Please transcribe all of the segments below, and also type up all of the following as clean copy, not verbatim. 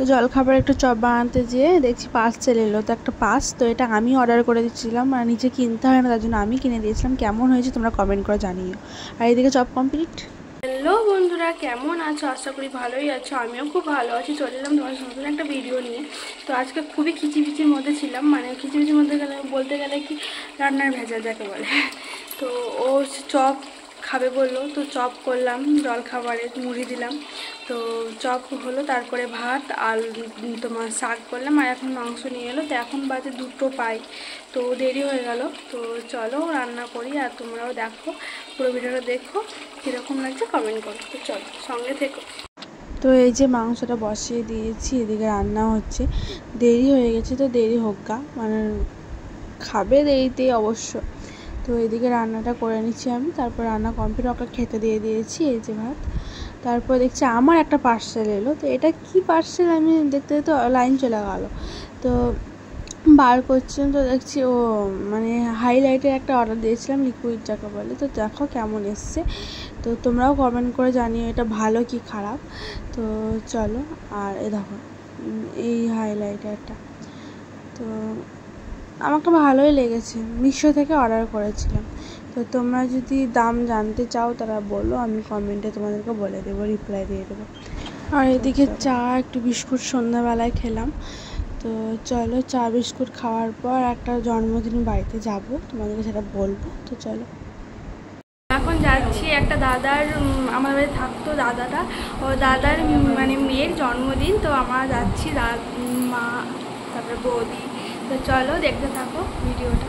তো জলখাবার একটু চপ বানাতে যেয়ে দেখছি পার্সেল এলো, তো একটা পাস, তো এটা আমি অর্ডার করে দিচ্ছিলাম, আর নিচে কিনতে হয় না, তার জন্য আমি কিনে দিয়েছিলাম। কেমন হয়েছে তোমরা কমেন্ট করে জানিও। আর এদিকে চপ কমপ্লিট। হ্যালো বন্ধুরা, কেমন আছো? আশা করি ভালোই আছো। আমিও খুব ভালো আছি। চলে এলাম তোমার নতুন একটা ভিডিও নিয়ে। তো আজকে খুবই খিচিবিচির মধ্যে ছিলাম, মানে খিচিবিচির মধ্যে বলতে গেলে কি, রান্নার ভেজা যাকে বলে। তো ও চপ খাবে বললো, তো চপ করলাম, জলখাবারে মুড়ি দিলাম, তো চপ হলো, তারপরে ভাত আর তোমার শাক করলাম, আর এখন মাংস নিয়ে এলো। তো এখন বাজে 2টো পাই, তো দেরি হয়ে গেল। তো চলো রান্না করি, আর তোমরাও দেখো, পুরো ভিডিওটা দেখো, কীরকম লাগছে কমেন্ট করো। তো চলো সঙ্গে থেকো। তো এই যে মাংসটা বসিয়ে দিয়েছি, এদিকে রান্না হচ্ছে। দেরি হয়ে গেছে, তো দেরি হোক গা, মানে খাবে দেরিতে অবশ্য। তো এদিকে রান্নাটা করে নিচ্ছি আমি, তারপর রান্না কমপ্লিট, ওকে খেতে দিয়ে দিয়েছি। এই যে ভাত। তারপর দেখছি আমার একটা পার্সেল এলো, তো এটা কি পার্সেল আমি দেখতে দেখতে লাইন চলে গেল। তো বার করছিলাম, তো দেখছি ও মানে হাইলাইটের একটা অর্ডার দিয়েছিলাম, লিকুইড যাকে বলে। তো দেখো কেমন এসছে, তো তোমরাও কমেন্ট করে জানিও এটা ভালো কি খারাপ। তো চলো, আর এ দেখো এই হাইলাইটারটা, তো আমাকে ভালোই লেগেছে, মিশো থেকে অর্ডার করেছিলাম। তো তোমরা যদি দাম জানতে চাও তারা বলো, আমি কমেন্টে তোমাদেরকে বলে দেবো, রিপ্লাই দিয়ে দেবো। আর এদিকে চা একটু বিস্কুট সন্ধ্যাবেলায় খেলাম। তো চলো, চা বিস্কুট খাওয়ার পর একটা জন্মদিন বাড়িতে যাব, তোমাদেরকে সেটা বলবো। তো চলো, এখন যাচ্ছি একটা দাদার, আমার বাড়ি থাকতো দাদাটা, ও দাদার মানে মেয়ের জন্মদিন। তো আমরা যাচ্ছি, মা তারপরে বৌদি। তো চলো দেখতে থাকো ভিডিওটা।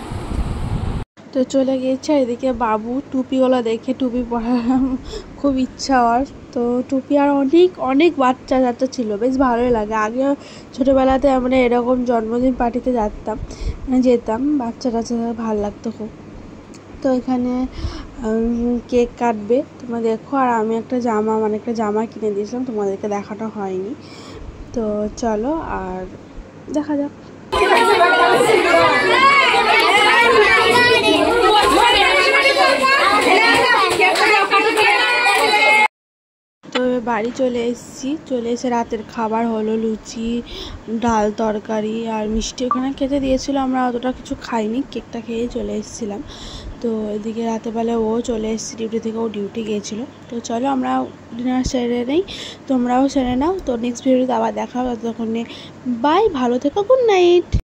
তো চলে গিয়েছে। এদিকে বাবু টুপিওয়ালা দেখে টুপি পরার খুব ইচ্ছা ওর। তো টুপি আর অনেক অনেক বাচ্চা কাচ্চা ছিল, বেশ ভালোই লাগে। আগে ছোটোবেলাতে আমরা এরকম জন্মদিন পার্টিতে যেতাম, বাচ্চা টাচ্চা ভালো লাগতো খুব। তো এখানে কেক কাটবে, তোমরা দেখো। আর আমি একটা জামা কিনে দিয়েছিলাম, তোমাদেরকে দেখানো হয়নি। তো চলো আর দেখা যাক। তো বাড়ি চলে এসে রাতের খাবার হলো লুচি, ডাল, তরকারি আর মিষ্টি ওখানে খেতে দিয়েছিল, আমরা অতটা কিছু খাইনি, কেকটা খেয়ে চলে এসেছিলাম। তো এদিকে রাতেরবেলা ও চলে এসেছে ডিউটি থেকে, ও ডিউটি গিয়েছিলো। তো চলো আমরা ডিনার সেরে নেই, তোমরাও সেরে নাও। তো নেক্সট ভিডিওতে আবার দেখা হবে, ততক্ষণে বাই, ভালো থেকো, গুড নাইট।